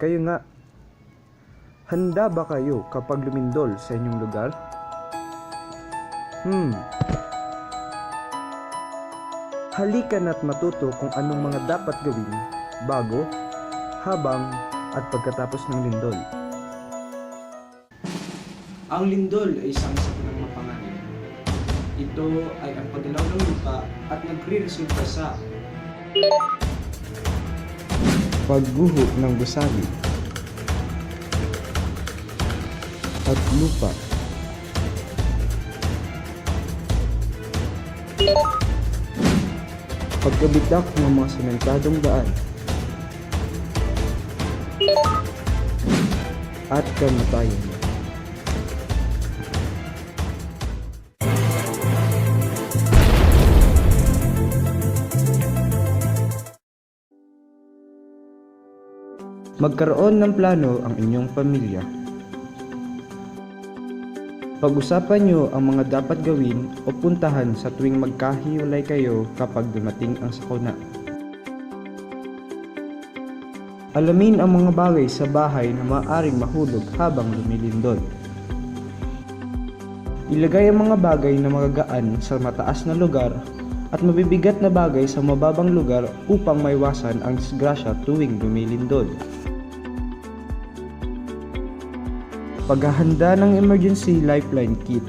kayo nga. Handa ba kayo kapag lumindol sa inyong lugar? Halika na't matuto kung anong mga dapat gawin bago, habang, at pagkatapos ng lindol. Ang lindol ay isang sakit ng mapanganib. Ito ay ang paggalaw ng lupa at nagre-resulta sa Pagguho ng gusali at lupa, pagkabitak ng mga sementadong daan, at kamatayan. Magkaroon ng plano ang inyong pamilya. Pag-usapan nyo ang mga dapat gawin o puntahan sa tuwing magkahiwalay kayo kapag dumating ang sakuna. Alamin ang mga bagay sa bahay na maaaring mahulog habang lumilindol. Ilagay ang mga bagay na magagaan sa mataas na lugar at mabibigat na bagay sa mababang lugar upang maiwasan ang disgrasya tuwing lumilindol. Paghahanda ng emergency lifeline kit.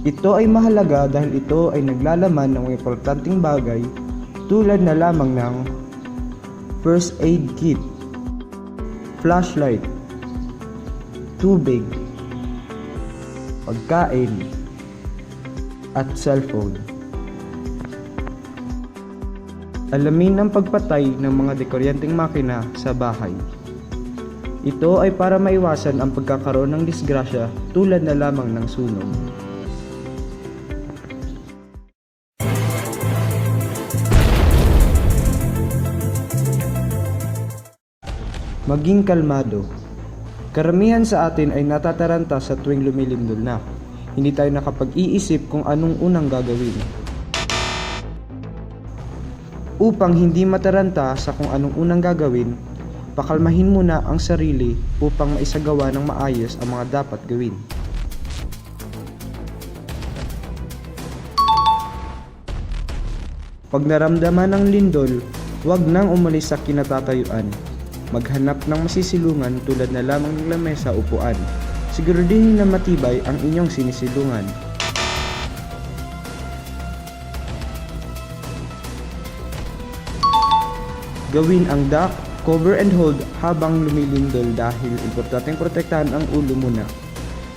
Ito ay mahalaga dahil ito ay naglalaman ng mga importanteng bagay tulad na lamang ng first aid kit, flashlight, tubig, pagkain, at cellphone. Alamin ang pagpatay ng mga dekuryenteng makina sa bahay. Ito ay para maiwasan ang pagkakaroon ng disgrasya tulad na lamang ng sunog. Maging kalmado. Karamihan sa atin ay natataranta sa tuwing lumilindol na. Hindi tayo nakapag-iisip kung anong unang gagawin. Upang hindi mataranta sa kung anong unang gagawin, pakalmahin muna ang sarili upang maisagawa ng maayos ang mga dapat gawin. Pag naramdaman ng lindol, huwag nang umalis sa kinatatayuan. Maghanap ng masisilungan tulad na lamang ng lamesa o upuan. Siguraduhin na matibay ang inyong sinisilungan. Gawin ang duck, cover and hold habang lumilindol dahil importanteng protektahan ang ulo muna.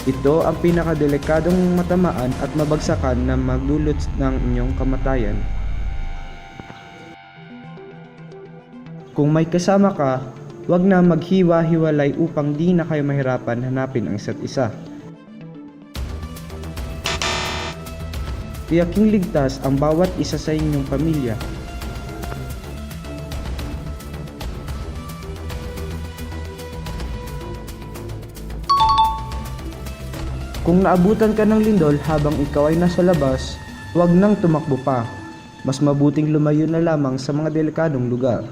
Ito ang pinakadelikadong matamaan at mabagsakan na magdulot ng inyong kamatayan. Kung may kasama ka, huwag na maghiwa-hiwalay upang di na kayo mahirapan hanapin ang isa't isa. Tiyaking ligtas ang bawat isa sa inyong pamilya. Kung naabutan ka ng lindol habang ikaw ay nasa labas, huwag nang tumakbo pa. Mas mabuting lumayo na lamang sa mga delikadong lugar.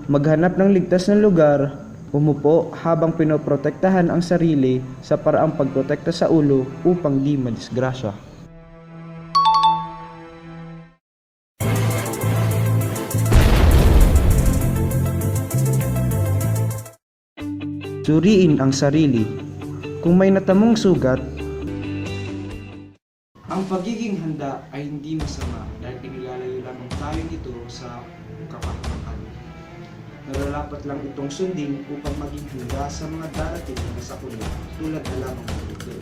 Maghanap ng ligtas na lugar, umupo habang pinoprotektahan ang sarili sa paraang pagprotekta sa ulo upang di madisgrasya. Suriin ang sarili. Kung may natamong sugat, ang pagiging handa ay hindi masama dahil inilalayo lamang tayo nito sa kapahamakan. Nararapat lang itong sundin upang maging handa sa mga darating na sakuna tulad na lamang ng ito.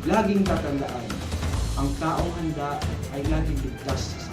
Laging tatandaan, ang taong handa ay laging ligtas sa